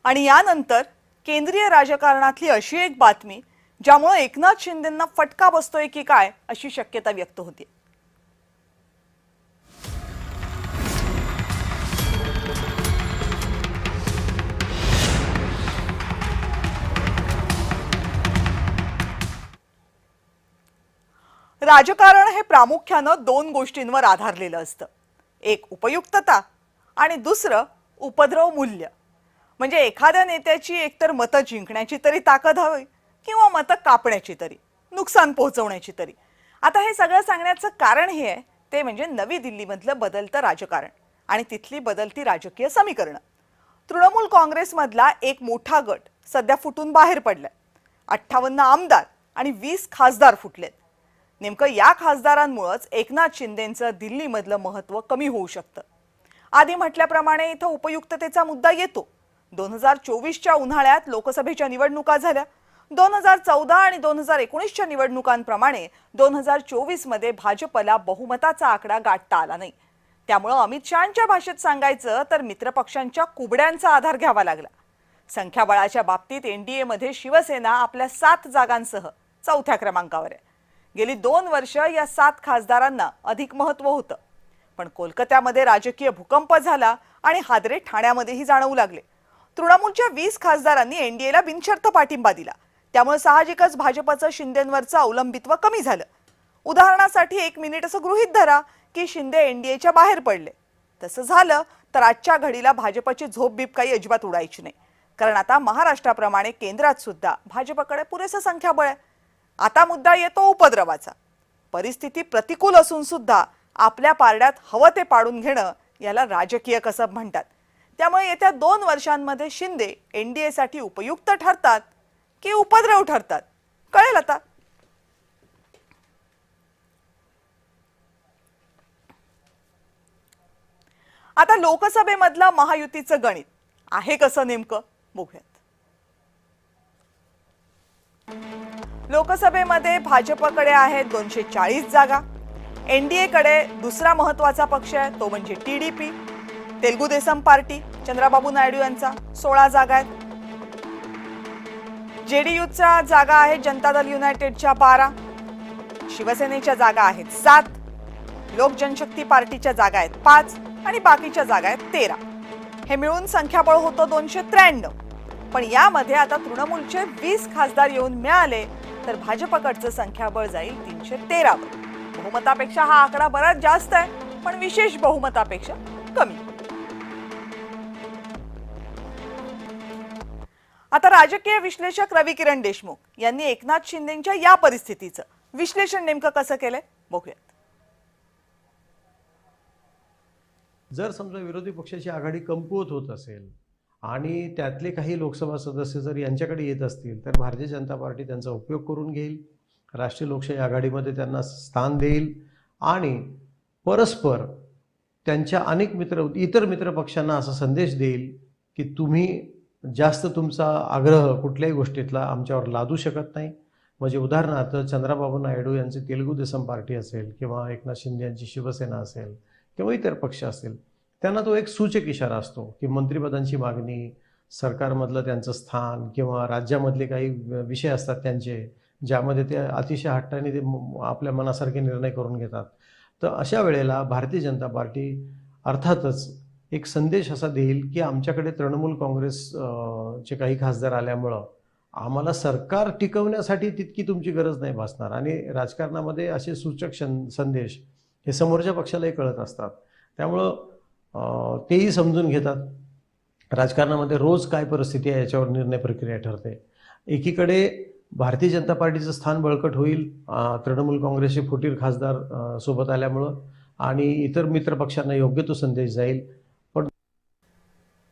आणि यानंतर केंद्रीय राजकारणातली अशी एक बातमी ज्यामुळे एकनाथ शिंदेंना फटका बसतोय की काय अशी शक्यता व्यक्त होती। राजकारण हे प्रामुख्याने दोन गोष्टींवर आधारलेलं असतं, एक उपयुक्तता आणि दुसरं उपद्रव मूल्य। म्हणजे एखाद्या नेत्याची एकतर मतं जिंकण्याची तरी ताकद हवी किंवा मतं कापण्याची तरी, नुकसान पोहोचवण्याची तरी। आता हे सगळं सांगण्याचं कारण हे आहे ते म्हणजे नवी दिल्लीमधलं बदलतं राजकारण आणि तिथली बदलती राजकीय समीकरणं। तृणमूल काँग्रेसमधला एक मोठा गट सध्या फुटून बाहेर पडलाय। 58 आमदार आणि 20 खासदार फुटलेत। नेमकं या खासदारांमुळेच एकनाथ शिंदेंचं दिल्लीमधलं महत्त्व कमी होऊ शकतं। आधी म्हटल्याप्रमाणे इथं उपयुक्ततेचा मुद्दा येतो। 2024च्या उन्हाळ्यात लोकसभेच्या निवडणुका झाल्या। 2014 आणि 2019च्या निवडणुकांप्रमाणे 2024 मध्ये भाजपला बहुमताचा आकडा गाठता आला नाही। त्यामुळे अमित शहांच्या भाषेत सांगायचं तर मित्रपक्षांच्या कुबड्यांचा आधार घ्यावा लागला। संख्याबळाच्या बाबतीत एनडीए मध्ये शिवसेना आपल्या 7 जागांसह चौथ्या क्रमांकावर आहे। गेली 2 वर्ष या 7 खासदारांना अधिक महत्त्व होतं, पण कोलकात्यामध्ये राजकीय भूकंप झाला आणि हादरे ठाण्यामध्येही जाणवू लागले। तृणमूलच्या 20 खासदारांनी एनडीएला बिनशर्त पाठिंबा दिला, त्यामुळे साहजिकच भाजपचं शिंदेंवरचं अवलंबित्व कमी झालं। उदाहरणासाठी 1 मिनिट असं गृहीत धरा की शिंदे एनडीएच्या बाहेर पडले। तसं झालं तर आजच्या घडीला भाजपची झोप-बीप काही अजिबात उडायची नाही, कारण आता महाराष्ट्राप्रमाणे केंद्रात सुद्धा भाजपकडे पुरेसं संख्याबळ आहे। आता मुद्दा येतो उपद्रवाचा। परिस्थिती प्रतिकूल असून सुद्धा आपल्या पारड्यात हवं ते पाडून घेणं याला राजकीय कसब म्हणतात। त्यामुळे येत्या 2 वर्षांमध्ये शिंदे एनडीए साठी उपयुक्त ठरतात की उपद्रव ठरतात, कळेल आता। आता लोकसभेमधलं महायुतीचं गणित आहे कसं नेमकं बघूयात। लोकसभेमध्ये भाजपकडे आहेत 240 जागा। एनडीए कडे दुसरा महत्त्वाचा पक्ष आहे तो म्हणजे टीडीपी, तेलुगू देसम पार्टी चंद्राबाबू नायडू यांचा 16 जागा आहेत। जेडीयूच्या जागा आहेत जनता दल युनायटेडच्या 12, शिवसेनेच्या जागा आहेत 7, लोक जनशक्ती पार्टीच्या जागा आहेत 5 आणि बाकीच्या जागा आहेत 13। हे मिळून संख्याबळ होतं 293। पण यामध्ये आता तृणमूलचे 20 खासदार येऊन मिळाले तर भाजपकडचं संख्याबळ जाईल 313 वर। बहुमतापेक्षा हा आकडा बराच जास्त आहे, पण विशेष बहुमतापेक्षा कमी। आता राजकीय विश्लेषक रवी किरण देशमुख यांनी एकनाथ शिंदेंच्या या परिस्थितीचं विश्लेषण नेमकं कसं केलंय बघूयात। जर समजा विरोधी पक्षाची आघाडी कमकुवत होत असेल आणि त्यातले काही लोकसभा सदस्य जर यांच्याकडे येत असतील तर भारतीय जनता पार्टी त्यांचा उपयोग करून घेईल, राष्ट्रीय लोकशाही आघाडीमध्ये त्यांना स्थान देईल आणि परस्पर त्यांच्या अनेक इतर मित्रपक्षांना असा संदेश देईल की तुम्ही जास्त तुमचा आग्रह कुठल्याही गोष्टीतला आमच्यावर लादू शकत नाही। म्हणजे उदाहरणार्थ चंद्राबाबू नायडू यांची तेलुगू देसम पार्टी असेल किंवा एकनाथ शिंदे यांची शिवसेना असेल किंवा इतर पक्ष असतील, त्यांना तो एक सूचक इशारा असतो की मंत्रिपदांची मागणी, सरकारमधलं त्यांचं स्थान किंवा राज्यामधले काही विषय असतात त्यांचे ज्यामध्ये ते अतिशय हट्टाने ते आपल्या मनासारखे निर्णय करून घेतात। तर अशा वेळेला भारतीय जनता पार्टी अर्थातच एक संदेश असा देईल की आमच्याकडे तृणमूल काँग्रेसचे काही खासदार आल्यामुळं आम्हाला सरकार टिकवण्यासाठी तितकी तुमची गरज नाही भासणार। आणि राजकारणामध्ये असे सूचक संदेश हे समोरच्या पक्षालाही कळत असतात, त्यामुळं तेही समजून घेतात। राजकारणामध्ये रोज काय परिस्थिती आहे याच्यावर निर्णय प्रक्रिया ठरते। एकीकडे भारतीय जनता पार्टीचं स्थान बळकट होईल तृणमूल काँग्रेसचे फुटीर खासदार सोबत आल्यामुळं, आणि इतर मित्रपक्षांना योग्य तो संदेश जाईल